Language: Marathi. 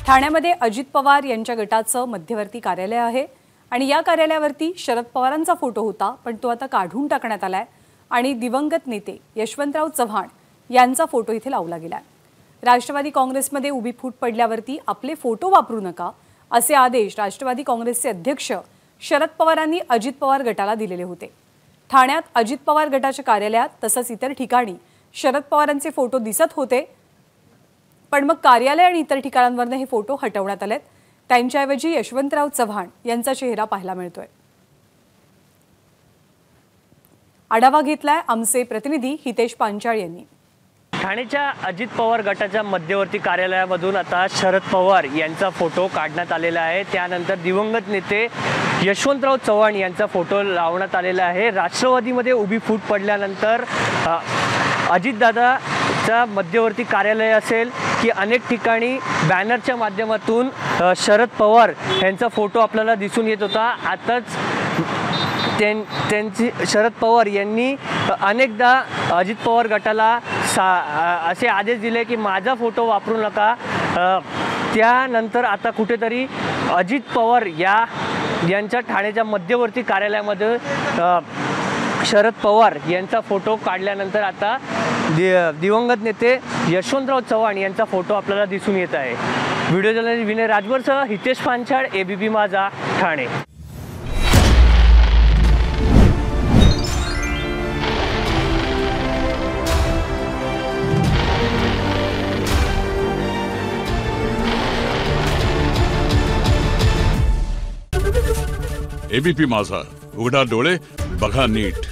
ठाण्यामध्ये अजित पवार यांच्या गटाचं मध्यवर्ती कार्यालय आहे आणि या कार्यालयावरती शरद पवारांचा फोटो होता, पण तो आता काढून टाकण्यात आलाय आणि दिवंगत नेते यशवंतराव चव्हाण यांचा फोटो इथे लावला गेलाय। राष्ट्रवादी काँग्रेसमध्ये उभी फूट पडल्यावरती आपले फोटो वापरू नका असे आदेश राष्ट्रवादी काँग्रेसचे अध्यक्ष शरद पवारांनी अजित पवार गटाला दिलेले होते। ठाण्यात अजित पवार गटाच्या कार्यालयात तसंच इतर ठिकाणी शरद पवारांचे फोटो दिसत होते, पण मग कार्यालय आणि इतर ठिकाणांवरून हे फोटो हटवण्यात आलेत। त्यांच्याऐवजी यशवंतराव चव्हाण यांचा चेहरा पाहायला मिळतोय। आढावा घेतलाय आमचे प्रतिनिधी हितेश पांचाळ यांनी। ठाण्याच्या अजित पवार गटाच्या मध्यवर्ती कार्यालयामधून आता शरद पवार यांचा फोटो काढण्यात आलेला आहे। त्यानंतर दिवंगत नेते यशवंतराव चव्हाण यांचा फोटो लावण्यात आलेला आहे। राष्ट्रवादीमध्ये उभी फूट पडल्यानंतर अजितदादाचा मध्यवर्ती कार्यालय असेल की अनेक ठिकाणी बॅनरच्या माध्यमातून शरद पवार यांचा फोटो आपल्याला दिसून येत होता। आताच त्यांची शरद पवार यांनी अनेकदा अजित पवार गटाला असे आदेश दिले की माझा फोटो वापरू नका। त्यानंतर आता कुठेतरी अजित पवार यांच्या ठाण्याच्या मध्यवर्ती कार्यालयामध्ये शरद पवार यांचा फोटो काढल्यानंतर आता दिवंगत नेते यशवंतराव चव्हाण यांचा फोटो आपल्याला दिसून येत आहे। व्हिडिओ जर्नलिस्ट विनय राजवरसह हितेश पांचाळ, ABP माझा, ठाणे। ABP माझा, उघडा डोळे बघा नीट।